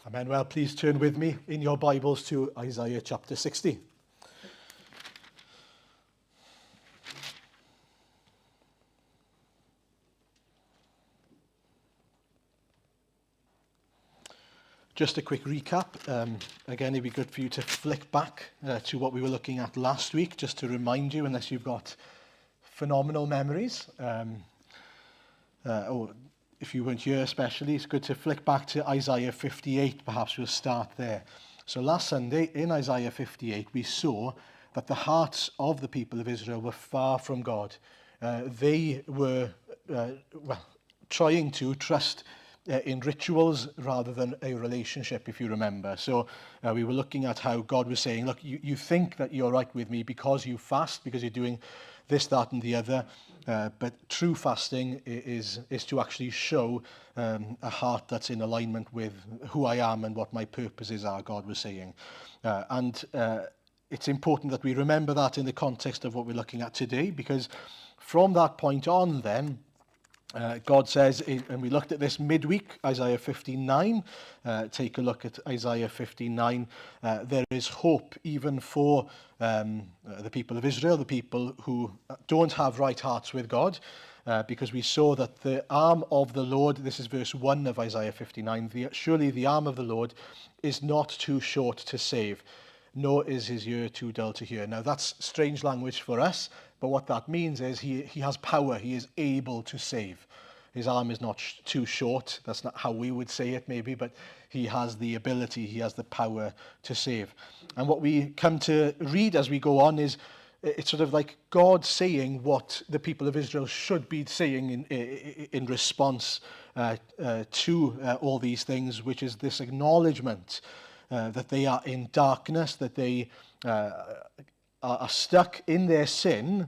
Amen. Well, please turn with me in your Bibles to Isaiah chapter 60. Just a quick recap. Again, it'd be good for you to flick back to what we were looking at last week, just to remind you, unless you've got phenomenal memories. Or if you weren't here especially, it's good to flick back to Isaiah 58. Perhaps we'll start there. So last Sunday in Isaiah 58, we saw that the hearts of the people of Israel were far from God. They were trying to trust in rituals rather than a relationship, if you remember. So we were looking at how God was saying, look, you think that you're right with me because you fast, because you're doing this, that and the other. But true fasting is to actually show a heart that's in alignment with who I am and what my purposes are, God was saying. And it's important that we remember that in the context of what we're looking at today, because from that point on then, God says, and we looked at this midweek, Isaiah 59, take a look at Isaiah 59, there is hope even for the people of Israel, the people who don't have right hearts with God, because we saw that the arm of the Lord, this is verse 1 of Isaiah 59, surely the arm of the Lord is not too short to save, nor is his ear too dull to hear. Now that's strange language for us, but what that means is he has power, he is able to save. His arm is not too short, that's not how we would say it maybe, but he has the ability, he has the power to save. And what we come to read as we go on is, it's sort of like God saying what the people of Israel should be saying in response to all these things, which is this acknowledgement that they are in darkness, that they are stuck in their sin.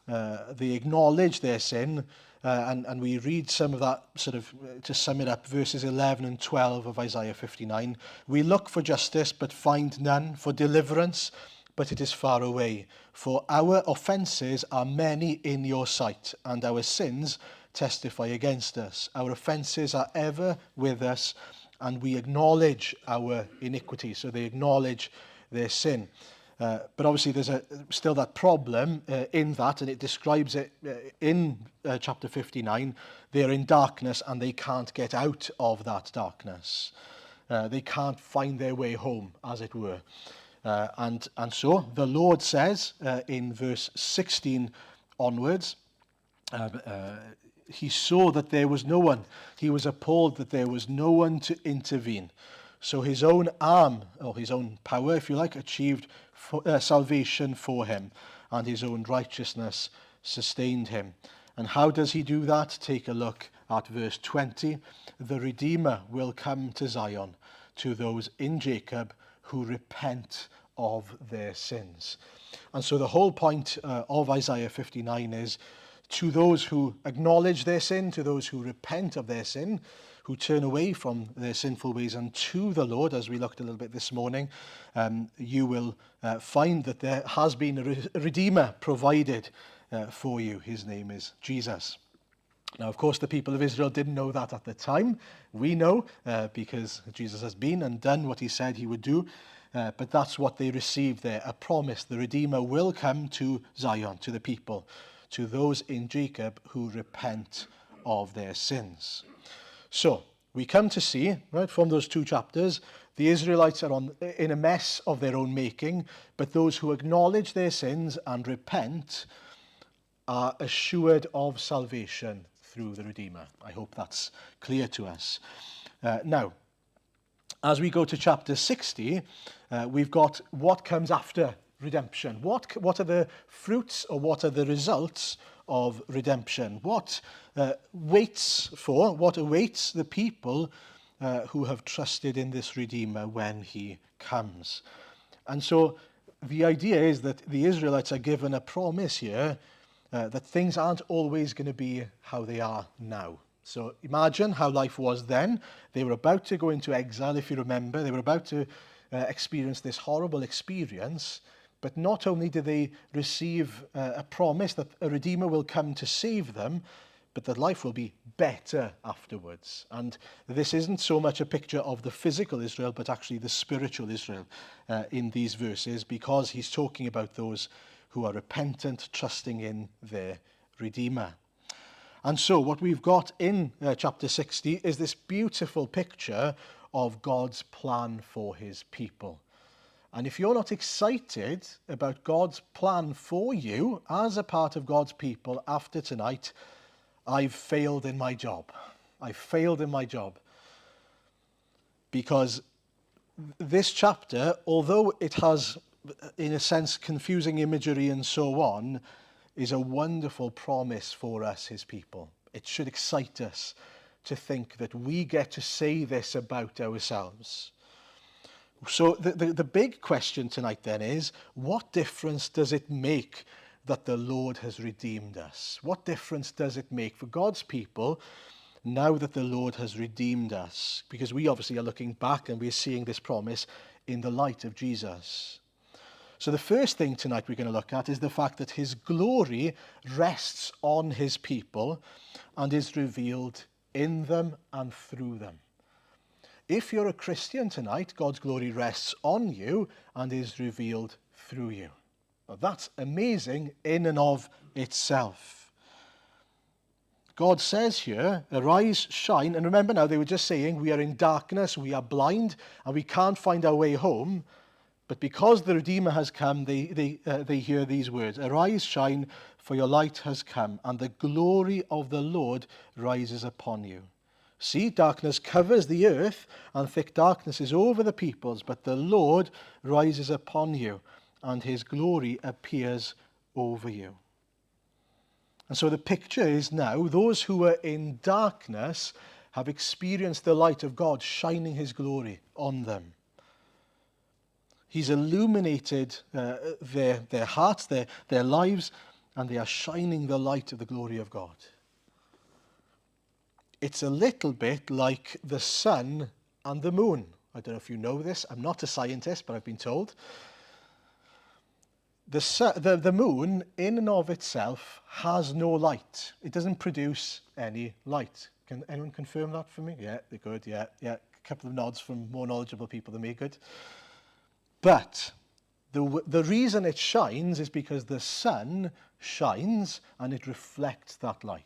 They acknowledge their sin, and we read some of that, sort of to sum it up, verses 11 and 12 of Isaiah 59. We look for justice but find none, for deliverance but it is far away. For our offences are many in your sight, and our sins testify against us. Our offences are ever with us, and we acknowledge our iniquity. So they acknowledge their sin. But obviously there's still that problem in that, and it describes it in chapter 59. They're in darkness and they can't get out of that darkness. They can't find their way home, as it were. And so the Lord says in verse 16 onwards, he saw that there was no one. He was appalled that there was no one to intervene. So his own arm, or his own power, if you like, achieved salvation for him, and his own righteousness sustained him. And how does he do that? Take a look at verse 20. The Redeemer will come to Zion, to those in Jacob who repent of their sins. And so the whole point of Isaiah 59 is to those who acknowledge their sin, to those who repent of their sin, who turn away from their sinful ways and to the Lord, as we looked a little bit this morning, you will find that there has been a Redeemer provided for you. His name is Jesus. Now, of course, the people of Israel didn't know that at the time. We know because Jesus has been and done what he said he would do. But that's what they received there, a promise. The Redeemer will come to Zion, to the people, to those in Jacob who repent of their sins. So we come to see, right, from those two chapters, the Israelites are in a mess of their own making, but those who acknowledge their sins and repent are assured of salvation through the Redeemer. I hope that's clear to us. Now, as we go to chapter 60, we've got what comes after redemption. What are the fruits, or what are the results of redemption? What awaits the people who have trusted in this Redeemer when he comes? And so the idea is that the Israelites are given a promise here that things aren't always going to be how they are now. So imagine how life was then. They were about to go into exile, if you remember. They were about to experience this horrible experience. But not only do they receive a promise that a Redeemer will come to save them, but that life will be better afterwards. And this isn't so much a picture of the physical Israel, but actually the spiritual Israel in these verses, because he's talking about those who are repentant, trusting in their Redeemer. And so what we've got in chapter 60 is this beautiful picture of God's plan for his people. And if you're not excited about God's plan for you as a part of God's people after tonight, I've failed in my job. I've failed in my job. Because this chapter, although it has, in a sense, confusing imagery and so on, is a wonderful promise for us, his people. It should excite us to think that we get to say this about ourselves. So the big question tonight then is, what difference does it make that the Lord has redeemed us? What difference does it make for God's people now that the Lord has redeemed us? Because we obviously are looking back and we're seeing this promise in the light of Jesus. So the first thing tonight we're going to look at is the fact that his glory rests on his people and is revealed in them and through them. If you're a Christian tonight, God's glory rests on you and is revealed through you. Now, that's amazing in and of itself. God says here, arise, shine. And remember now, they were just saying, we are in darkness, we are blind, and we can't find our way home. But because the Redeemer has come, they hear these words, arise, shine, for your light has come, and the glory of the Lord rises upon you. See, darkness covers the earth, and thick darkness is over the peoples, but the Lord rises upon you, and his glory appears over you. And so the picture is now, those who are in darkness have experienced the light of God shining his glory on them. He's illuminated their hearts, their lives, and they are shining the light of the glory of God. It's a little bit like the sun and the moon. I don't know if you know this. I'm not a scientist, but I've been told. The moon, in and of itself, has no light. It doesn't produce any light. Can anyone confirm that for me? Yeah, they're good. Yeah. A couple of nods from more knowledgeable people than me. Good. But the reason it shines is because the sun shines and it reflects that light.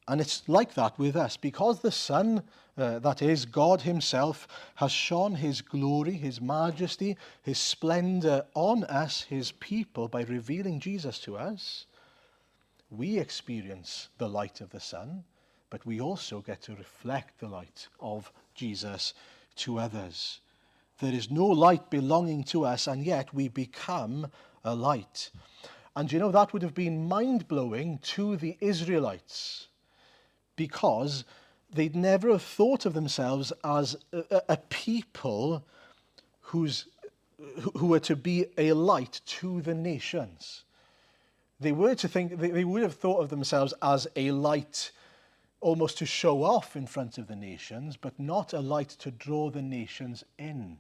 And it's like that with us. Because the Son, that is God himself, has shone his glory, his majesty, his splendor on us, his people, by revealing Jesus to us, we experience the light of the Son, but we also get to reflect the light of Jesus to others. There is no light belonging to us, and yet we become a light. And you know, that would have been mind-blowing to the Israelites, because they'd never have thought of themselves as a people who were to be a light to the nations. They would have thought of themselves as a light almost to show off in front of the nations, but not a light to draw the nations in.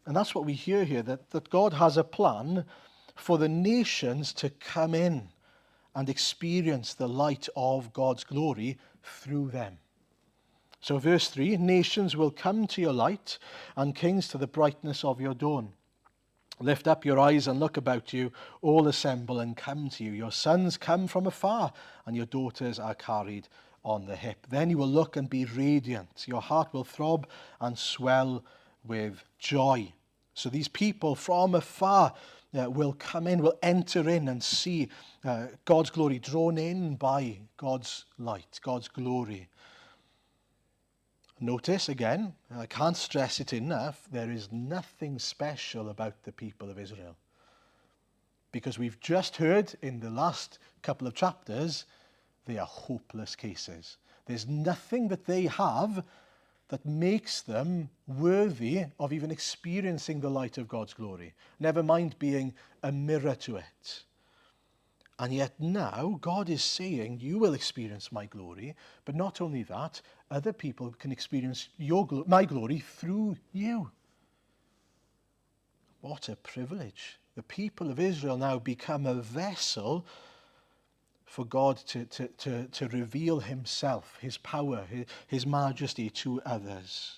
And that's what we hear here, that God has a plan for the nations to come in and experience the light of God's glory through them. So verse 3, nations will come to your light, and kings to the brightness of your dawn. Lift up your eyes and look about you, all assemble and come to you. Your sons come from afar, and your daughters are carried on the hip. Then you will look and be radiant. Your heart will throb and swell with joy. So these people from afar will come in, will enter in and see God's glory, drawn in by God's light, God's glory. Notice again, I can't stress it enough, there is nothing special about the people of Israel. Because we've just heard in the last couple of chapters, they are hopeless cases. There's nothing that they have that makes them worthy of even experiencing the light of God's glory. Never mind being a mirror to it. And yet now God is saying, you will experience my glory, but not only that, other people can experience my glory through you. What a privilege. The people of Israel now become a vessel for God to reveal himself, his power, his majesty to others.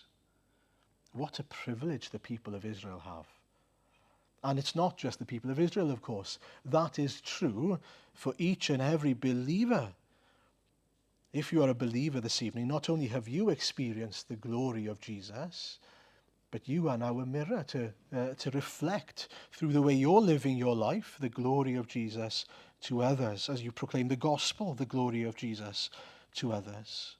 What a privilege the people of Israel have. And it's not just the people of Israel, of course. That is true for each and every believer. If you are a believer this evening, not only have you experienced the glory of Jesus, but you are now a mirror to reflect through the way you're living your life, the glory of Jesus to others, as you proclaim the gospel, the glory of Jesus to others.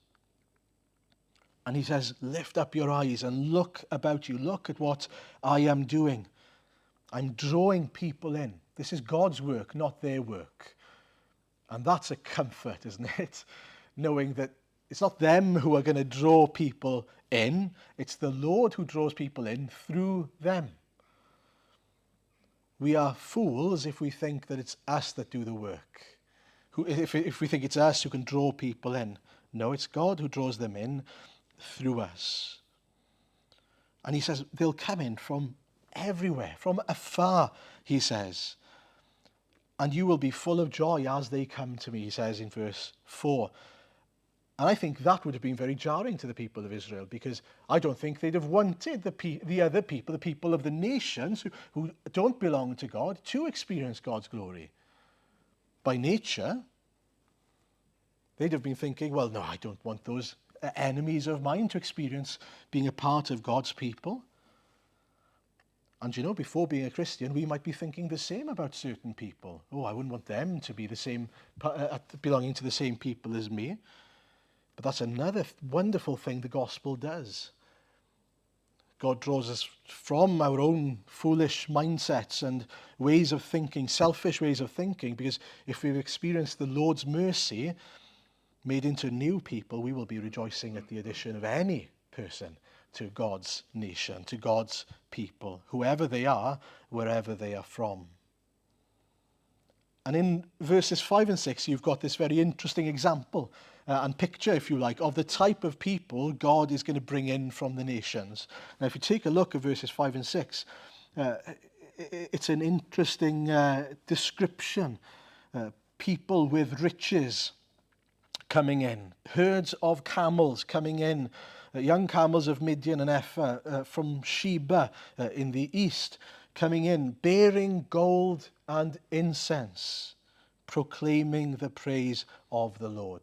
And he says, lift up your eyes and look about you. Look at what I am doing. I'm drawing people in. This is God's work, not their work. And that's a comfort, isn't it? Knowing that it's not them who are going to draw people in. It's the Lord who draws people in through them. We are fools if we think that it's us that do the work. If we think it's us who can draw people in. No, it's God who draws them in through us. And he says they'll come in from everywhere, from afar, he says. And you will be full of joy as they come to me, he says in verse 4. And I think that would have been very jarring to the people of Israel, because I don't think they'd have wanted the other people, the people of the nations who don't belong to God, to experience God's glory. By nature, they'd have been thinking, well, no, I don't want those enemies of mine to experience being a part of God's people. And you know, before being a Christian, we might be thinking the same about certain people. Oh, I wouldn't want them to be the same, belonging to the same people as me. But that's another wonderful thing the gospel does. God draws us from our own foolish mindsets and ways of thinking, selfish ways of thinking, because if we've experienced the Lord's mercy made into new people, we will be rejoicing at the addition of any person to God's nation, to God's people, whoever they are, wherever they are from. And in verses 5 and 6, you've got this very interesting example and picture, if you like, of the type of people God is going to bring in from the nations. Now, if you take a look at verses 5 and 6, it's an interesting description. People with riches coming in, herds of camels coming in, young camels of Midian and Ephah from Sheba in the east, coming in, bearing gold and incense, proclaiming the praise of the Lord.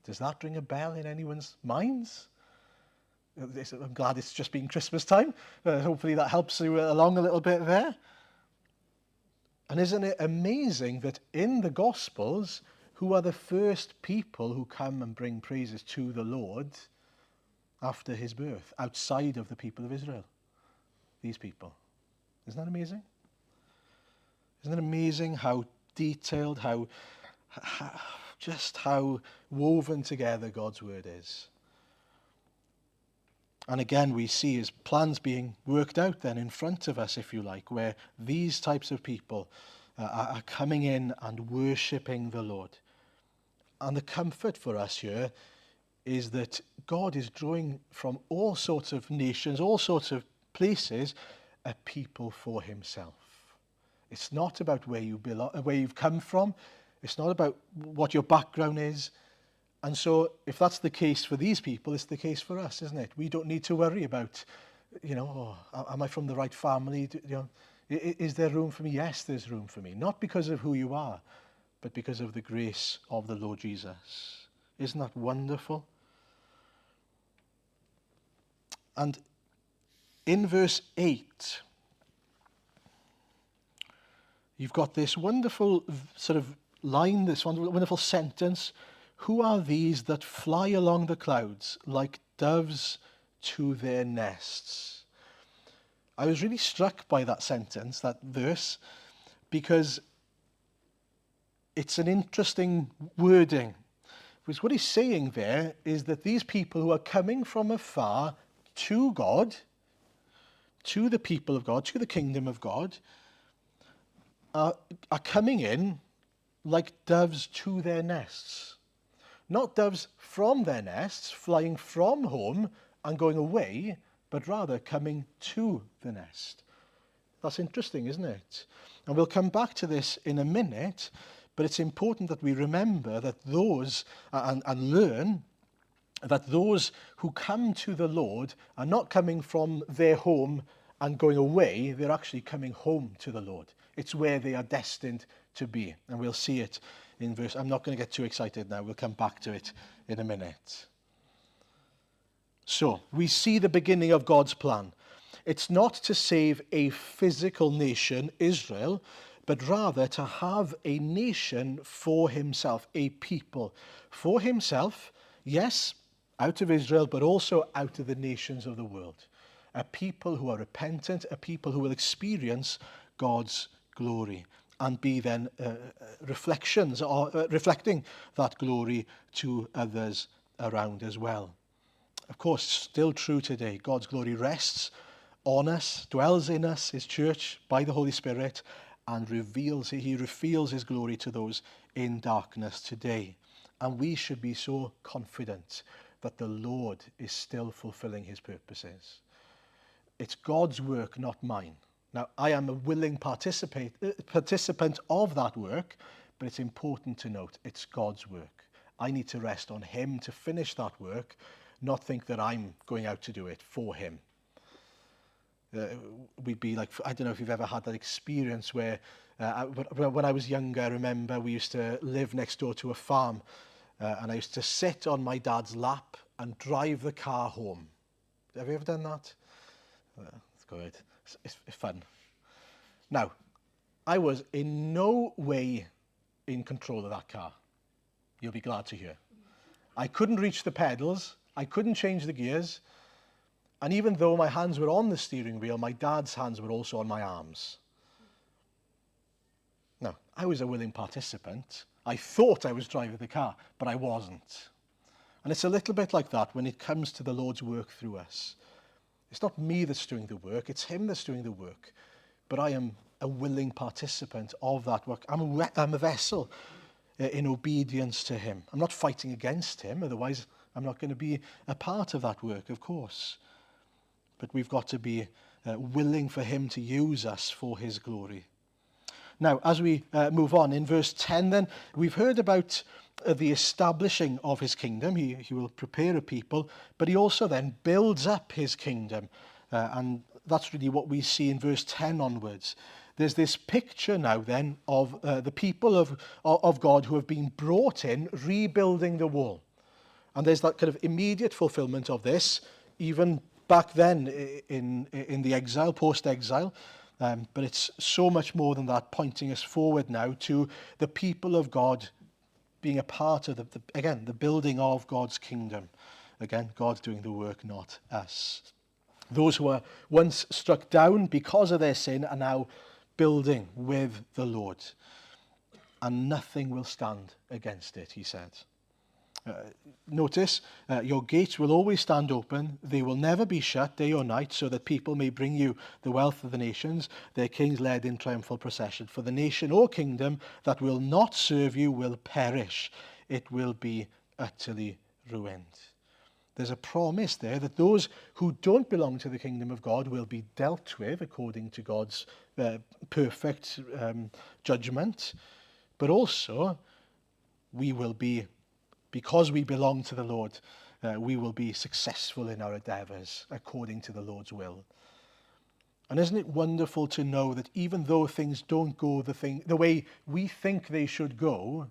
Does that ring a bell in anyone's minds? I'm glad it's just been Christmas time. Hopefully that helps you along a little bit there. And isn't it amazing that in the Gospels, who are the first people who come and bring praises to the Lord after his birth, outside of the people of Israel? These people. Isn't that amazing? Isn't it amazing how detailed, how woven together God's word is? And again, we see his plans being worked out then in front of us, if you like, where these types of people are coming in and worshipping the Lord. And the comfort for us here is that God is drawing from all sorts of nations, all sorts of places, a people for himself. It's not about where you belong, where you've come from. It's not about what your background is. And so if that's the case for these people, it's the case for us, isn't it? We don't need to worry about, am I from the right family? Is there room for me? Yes, there's room for me. Not because of who you are, but because of the grace of the Lord Jesus. Isn't that wonderful? And in verse 8, you've got this wonderful sort of line, this wonderful sentence. Who are these that fly along the clouds like doves to their nests? I was really struck by that sentence, that verse, because it's an interesting wording. Because what he's saying there is that these people who are coming from afar to God, to the people of God, to the kingdom of God, are coming in like doves to their nests. Not doves from their nests, flying from home and going away, but rather coming to the nest. That's interesting, isn't it? And we'll come back to this in a minute, But it's important that we remember that those, and learn that those who come to the Lord are not coming from their home and going away, they're actually coming home to the Lord. It's where they are destined to be. And we'll see it in verse, I'm not going to get too excited now, we'll come back to it in a minute. So, we see the beginning of God's plan. It's not to save a physical nation, Israel, but rather to have a nation for himself, a people for himself, yes, out of Israel, but also out of the nations of the world. A people who are repentant, a people who will experience God's glory and be then reflections or reflecting that glory to others around as well. Of course, still true today. God's glory rests on us, dwells in us, his church, by the Holy Spirit, and he reveals his glory to those in darkness today. And we should be so confident that the Lord is still fulfilling his purposes. It's God's work, not mine. Now, I am a willing participant of that work, but it's important to note it's God's work. I need to rest on him to finish that work, not think that I'm going out to do it for him. We'd be like, I don't know if you've ever had that experience where when I was younger, I remember we used to live next door to a farm, and I used to sit on my dad's lap and drive the car home. Have you ever done that? It's good. It's fun. Now, I was in no way in control of that car. You'll be glad to hear. I couldn't reach the pedals. I couldn't change the gears. And even though my hands were on the steering wheel, my dad's hands were also on my arms. Now, I was a willing participant. I thought I was driving the car, but I wasn't. And it's a little bit like that when it comes to the Lord's work through us. It's not me that's doing the work, it's him that's doing the work. But I am a willing participant of that work. I'm a vessel in obedience to him. I'm not fighting against him, otherwise I'm not going to be a part of that work, of course. But we've got to be willing for him to use us for his glory. Now, as we move on, in verse 10 then, we've heard about the establishing of his kingdom. He will prepare a people, but he also then builds up his kingdom. And that's really what we see in verse 10 onwards. There's this picture now then of the people of God who have been brought in, rebuilding the wall. And there's that kind of immediate fulfillment of this, even back then in the exile, post-exile. But it's so much more than that, pointing us forward now to the people of God being a part of, the building of God's kingdom. Again, God's doing the work, not us. Those who were once struck down because of their sin are now building with the Lord. And nothing will stand against it, he said. Notice, your gates will always stand open. They will never be shut day or night, so that people may bring you the wealth of the nations, their kings led in triumphal procession. For the nation or kingdom that will not serve you will perish. It will be utterly ruined. There's a promise there that those who don't belong to the kingdom of God will be dealt with according to God's perfect judgment. But also, we will be, because we belong to the Lord, we will be successful in our endeavours according to the Lord's will. And isn't it wonderful to know that even though things don't go the way we think they should go,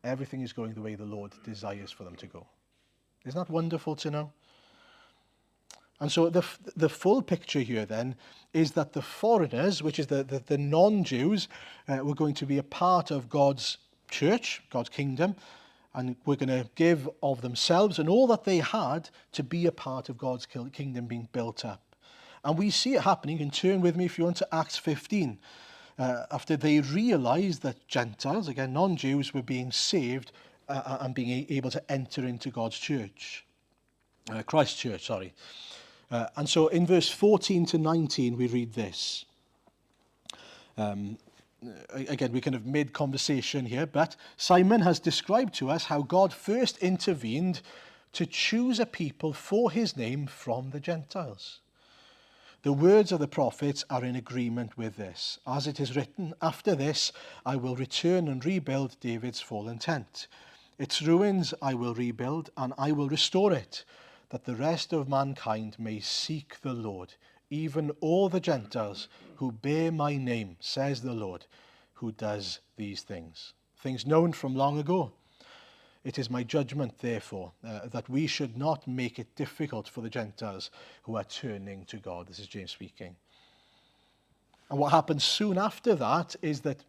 everything is going the way the Lord desires for them to go. Isn't that wonderful to know? And so the full picture here then is that the foreigners, which is the non-Jews, were going to be a part of God's church, God's kingdom, and we're going to give of themselves and all that they had to be a part of God's kingdom being built up. And we see it happening. You can turn with me if you want to Acts 15. After they realized that Gentiles, again non-Jews, were being saved and being able to enter into God's church. Christ's church, sorry. And so in verse 14 to 19 we read this. Again, we're kind of mid-conversation here, but Simon has described to us how God first intervened to choose a people for his name from the Gentiles. The words of the prophets are in agreement with this. As it is written, after this I will return and rebuild David's fallen tent. Its ruins I will rebuild, and I will restore it, that the rest of mankind may seek the Lord, even all the Gentiles who bear my name, says the Lord, who does these things. Things known from long ago. It is my judgment, therefore, that we should not make it difficult for the Gentiles who are turning to God. This is James speaking. And what happens soon after that is that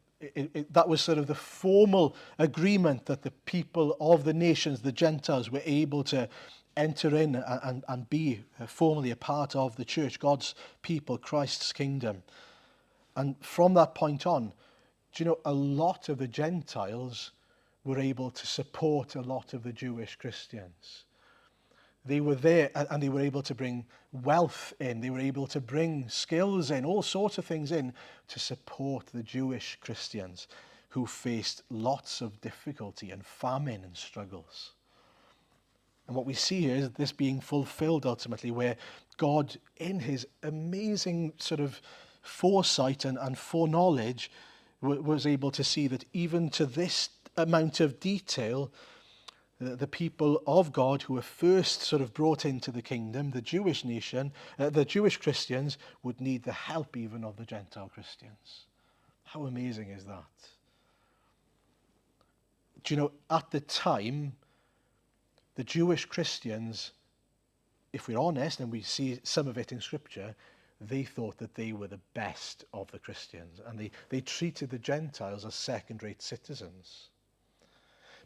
that was sort of the formal agreement that the people of the nations, the Gentiles, were able to enter in and be formally a part of the church, God's people, Christ's kingdom. And from that point on, do you know, a lot of the Gentiles were able to support a lot of the Jewish Christians. They were there and they were able to bring wealth in. They were able to bring skills in, all sorts of things in to support the Jewish Christians who faced lots of difficulty and famine and struggles. And what we see here is this being fulfilled ultimately, where God, in his amazing sort of foresight and foreknowledge, was able to see that even to this amount of detail, the people of God who were first sort of brought into the kingdom, the Jewish nation, the Jewish Christians, would need the help even of the Gentile Christians. How amazing is that? Do you know, at the time, the Jewish Christians, if we're honest, and we see some of it in Scripture, they thought that they were the best of the Christians, and they treated the Gentiles as second-rate citizens.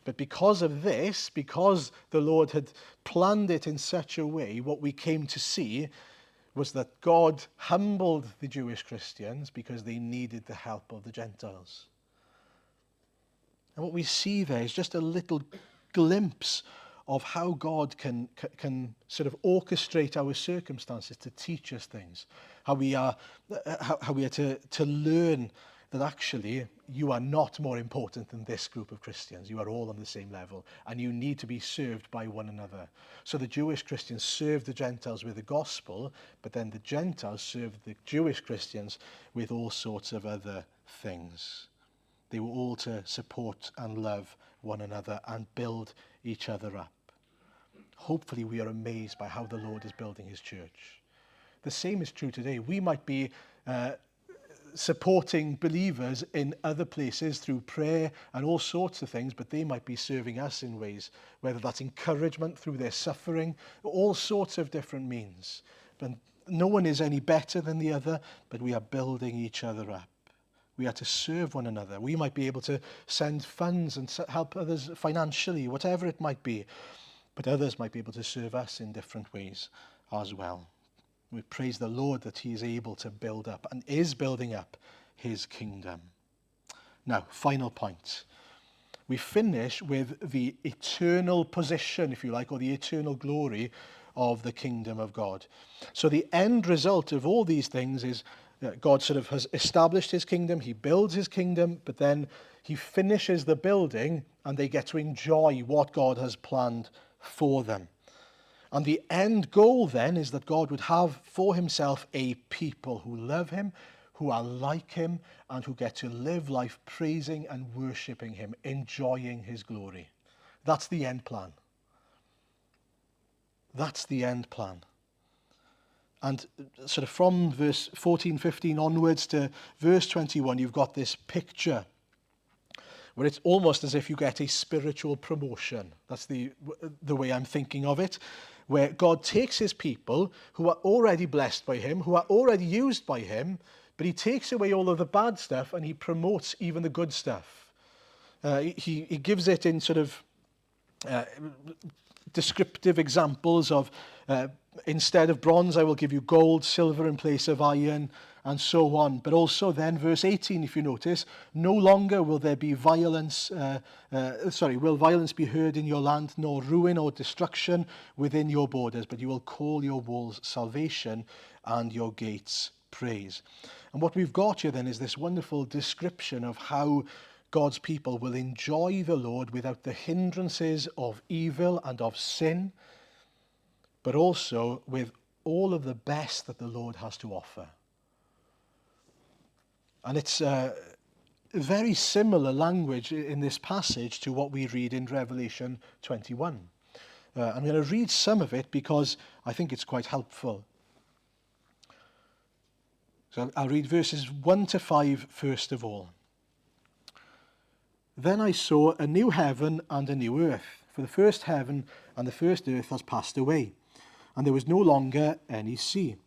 But because of this, because the Lord had planned it in such a way, what we came to see was that God humbled the Jewish Christians because they needed the help of the Gentiles. And what we see there is just a little glimpse of how God can sort of orchestrate our circumstances to teach us things, how we are to learn that actually you are not more important than this group of Christians. You are all on the same level, and you need to be served by one another. So the Jewish Christians served the Gentiles with the gospel, but then the Gentiles served the Jewish Christians with all sorts of other things. They were all to support and love one another and build each other up. Hopefully we are amazed by how the Lord is building his church. The same is true today. We might be supporting believers in other places through prayer and all sorts of things, but they might be serving us in ways, whether that's encouragement through their suffering, all sorts of different means. But no one is any better than the other, but we are building each other up. We are to serve one another. We might be able to send funds and help others financially, whatever it might be, but others might be able to serve us in different ways as well. We praise the Lord that he is able to build up and is building up his kingdom. Now, final point. We finish with the eternal position, if you like, or the eternal glory of the kingdom of God. So the end result of all these things is that God sort of has established his kingdom, he builds his kingdom, but then he finishes the building and they get to enjoy what God has planned for them. And the end goal then is that God would have for himself a people who love him, who are like him, and who get to live life praising and worshipping him, enjoying his glory. That's the end plan. That's the end plan. And sort of from verse 14, 15 onwards to verse 21, you've got this picture where it's almost as if you get a spiritual promotion. That's the way I'm thinking of it, where God takes his people who are already blessed by him, who are already used by him, but he takes away all of the bad stuff and he promotes even the good stuff. He gives it in sort of descriptive examples of instead of bronze I will give you gold, silver in place of iron, and so on. But also then verse 18, if you notice, no longer will there be violence, will violence be heard in your land, nor ruin or destruction within your borders, but you will call your walls salvation and your gates praise. And what we've got here then is this wonderful description of how God's people will enjoy the Lord without the hindrances of evil and of sin, but also with all of the best that the Lord has to offer. And it's very similar language in this passage to what we read in Revelation 21. I'm going to read some of it because I think it's quite helpful. So I'll read verses 1 to 5 first of all. Then I saw a new heaven and a new earth, for the first heaven and the first earth has passed away, and there was no longer any sea.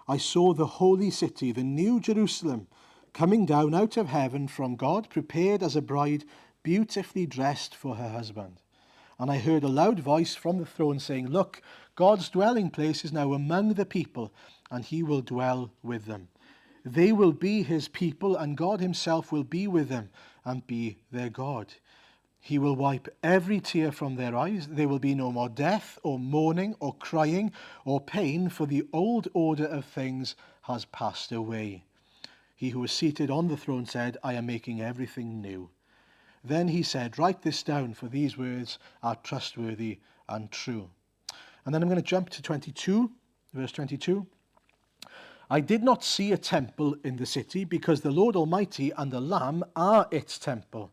I saw the holy city, the new Jerusalem, coming down out of heaven from God, prepared as a bride, beautifully dressed for her husband. And I heard a loud voice from the throne saying, "Look, God's dwelling place is now among the people, and he will dwell with them. They will be his people, and God himself will be with them and be their God. He will wipe every tear from their eyes. There will be no more death or mourning or crying or pain, for the old order of things has passed away." He who was seated on the throne said, "I am making everything new." Then he said, "Write this down, for these words are trustworthy and true." And then I'm going to jump to 22, verse 22. I did not see a temple in the city, because the Lord Almighty and the Lamb are its temple.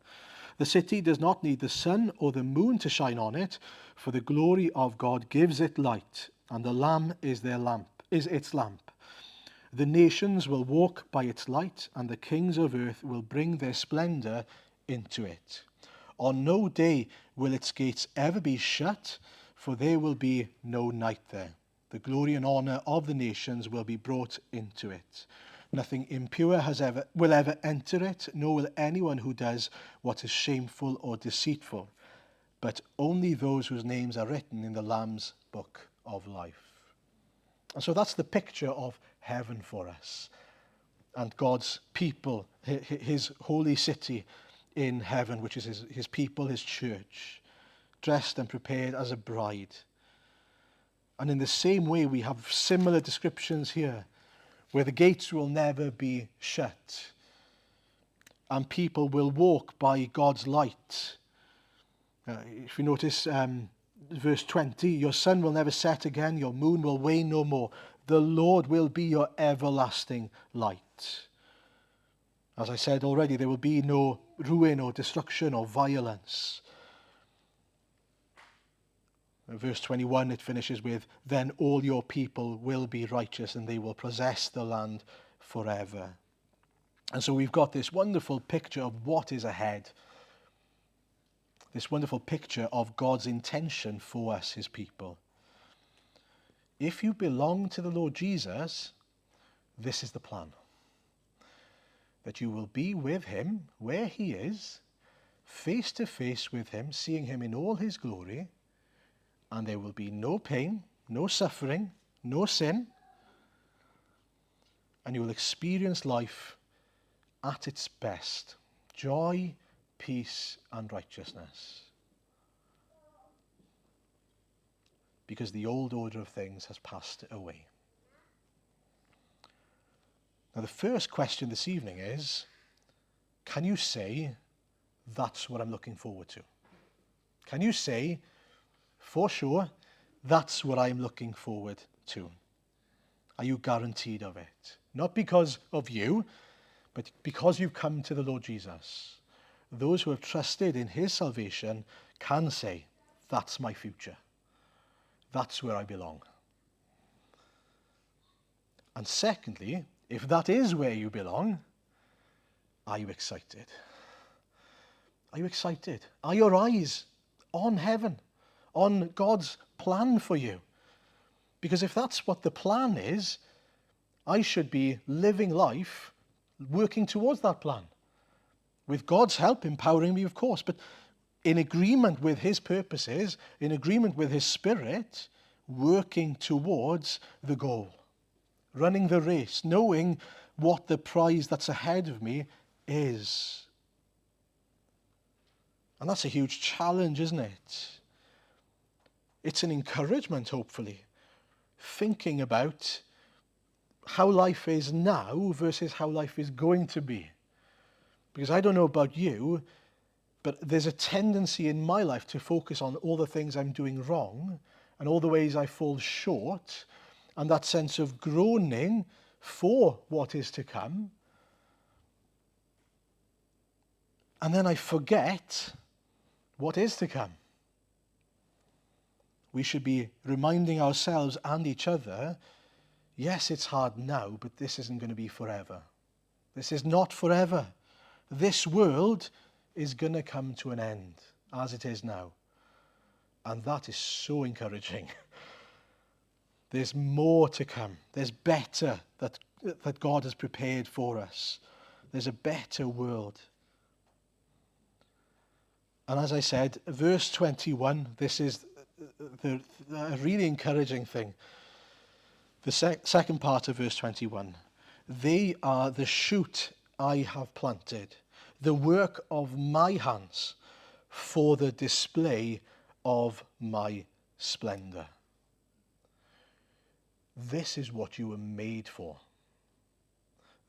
The city does not need the sun or the moon to shine on it, for the glory of God gives it light, and the Lamb is its lamp. The nations will walk by its light, and the kings of earth will bring their splendor into it. On no day will its gates ever be shut, for there will be no night there. The glory and honor of the nations will be brought into it. Nothing impure will ever enter it, nor will anyone who does what is shameful or deceitful, but only those whose names are written in the Lamb's book of life. And so that's the picture of heaven for us, and God's people, his holy city in heaven, which is his people, his church, dressed and prepared as a bride. And in the same way, we have similar descriptions here, where the gates will never be shut, and people will walk by God's light. If you notice verse 20, your sun will never set again, your moon will wane no more. The Lord will be your everlasting light. As I said already, there will be no ruin or destruction or violence. Verse 21, it finishes with, then all your people will be righteous and they will possess the land forever. And so we've got this wonderful picture of what is ahead. This wonderful picture of God's intention for us, his people. If you belong to the Lord Jesus, this is the plan. That you will be with him where he is, face to face with him, seeing him in all his glory, and there will be no pain, no suffering, no sin, and you will experience life at its best. Joy, peace, and righteousness. Because the old order of things has passed away. Now, the first question this evening is, can you say, that's what I'm looking forward to? Can you say, for sure, that's what I'm looking forward to? Are you guaranteed of it? Not because of you, but because you've come to the Lord Jesus. Those who have trusted in his salvation can say, that's my future. That's where I belong. And secondly, if that is where you belong, are you excited? Are you excited? Are your eyes on heaven, on God's plan for you? Because if that's what the plan is, I should be living life working towards that plan. With God's help, empowering me, of course, but in agreement with his purposes, in agreement with his Spirit, working towards the goal. Running the race, knowing what the prize that's ahead of me is. And that's a huge challenge, isn't it? It's an encouragement, hopefully, thinking about how life is now versus how life is going to be. Because I don't know about you, but there's a tendency in my life to focus on all the things I'm doing wrong and all the ways I fall short, and that sense of groaning for what is to come. And then I forget what is to come. We should be reminding ourselves and each other, yes, it's hard now, but this isn't going to be forever. This is not forever. This world is going to come to an end, as it is now. And that is so encouraging. There's more to come. There's better that God has prepared for us. There's a better world. And as I said, verse 21, this is a really encouraging thing. The second part of verse 21. They are the shoot I have planted, the work of my hands, for the display of my splendor. This is what you were made for.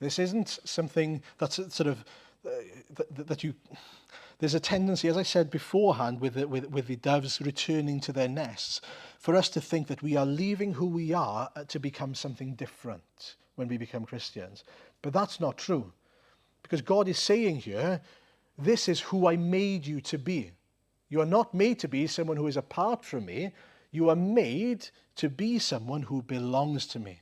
This isn't something that's sort of that you. There's a tendency, as I said beforehand, with the doves returning to their nests, for us to think that we are leaving who we are to become something different when we become Christians. But that's not true. Because God is saying here, this is who I made you to be. You are not made to be someone who is apart from me. You are made to be someone who belongs to me.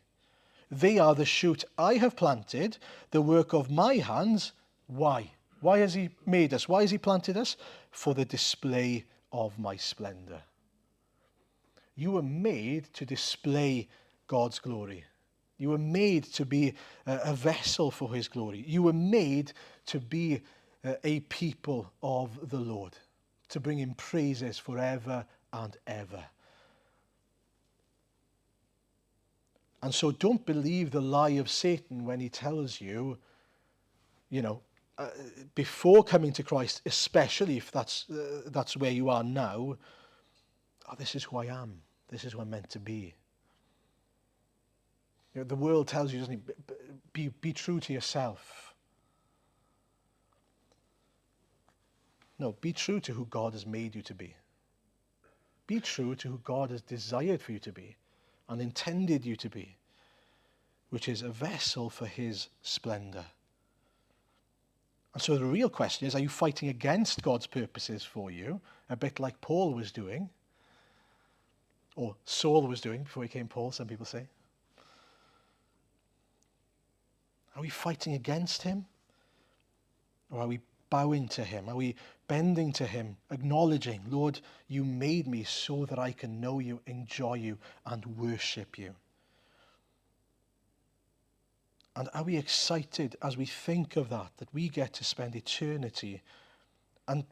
They are the shoot I have planted, the work of my hands. Why? Why has he made us? Why has he planted us? For the display of my splendor. You were made to display God's glory. You were made to be a vessel for his glory. You were made to be a people of the Lord, to bring him praises forever and ever. And so don't believe the lie of Satan when he tells you, before coming to Christ, especially if that's where you are now, this is who I am. This is who I'm meant to be. The world tells you, doesn't it, be true to yourself. No, be true to who God has made you to be. Be true to who God has desired for you to be and intended you to be, which is a vessel for his splendor. And so the real question is, are you fighting against God's purposes for you, a bit like Paul was doing, or Saul was doing before he became Paul, some people say? Are we fighting against him? Or are we bowing to him? Are we bending to him, acknowledging, Lord, you made me so that I can know you, enjoy you, and worship you? And are we excited as we think of that we get to spend eternity? And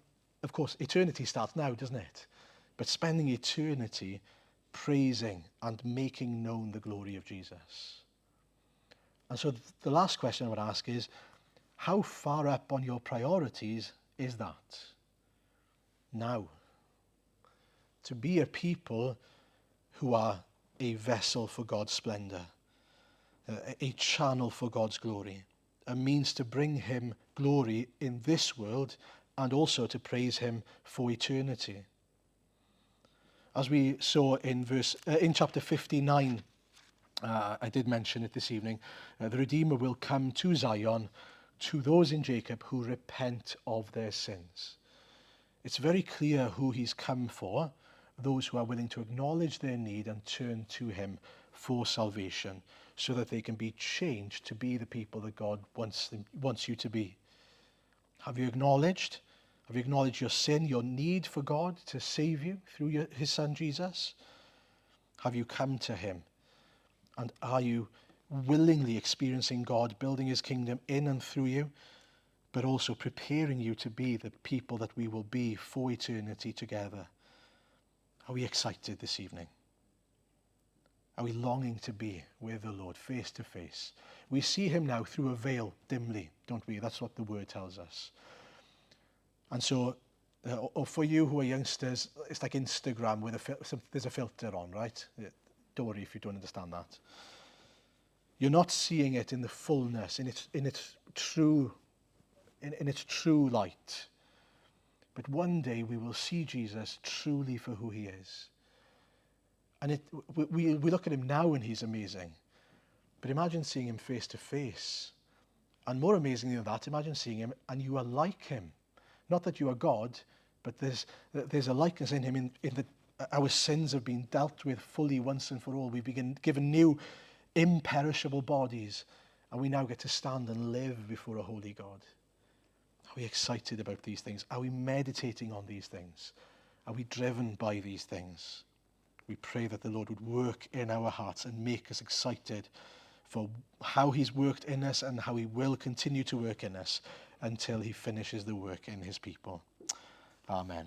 of course, eternity starts now, doesn't it? But spending eternity praising and making known the glory of Jesus. And so the last question I would ask is, how far up on your priorities is that now? To be a people who are a vessel for God's splendor, a channel for God's glory, a means to bring him glory in this world and also to praise him for eternity. As we saw in chapter 59, I did mention it this evening, the Redeemer will come to Zion, to those in Jacob who repent of their sins. It's very clear who he's come for, those who are willing to acknowledge their need and turn to him for salvation, so that they can be changed to be the people that God wants you to be. Have you acknowledged your sin, your need for God to save you through his son Jesus? Have you come to him? And are you willingly experiencing God building his kingdom in and through you, but also preparing you to be the people that we will be for eternity together? Are we excited this evening? Are we longing to be with the Lord face to face? We see him now through a veil dimly, don't we? That's what the word tells us. And so, or for you who are youngsters, it's like Instagram with there's a filter on, right? Don't worry if you don't understand that. You're not seeing it in the fullness, in its true light. But one day we will see Jesus truly for who he is. And we look at him now and he's amazing. But imagine seeing him face to face. And more amazing than that, imagine seeing him and you are like him. Not that you are God, but there's a likeness in him in that our sins have been dealt with fully once and for all. We've been given new imperishable bodies, and we now get to stand and live before a holy God. Are we excited about these things? Are we meditating on these things? Are we driven by these things? We pray that the Lord would work in our hearts and make us excited for how he's worked in us and how he will continue to work in us until he finishes the work in his people. Amen.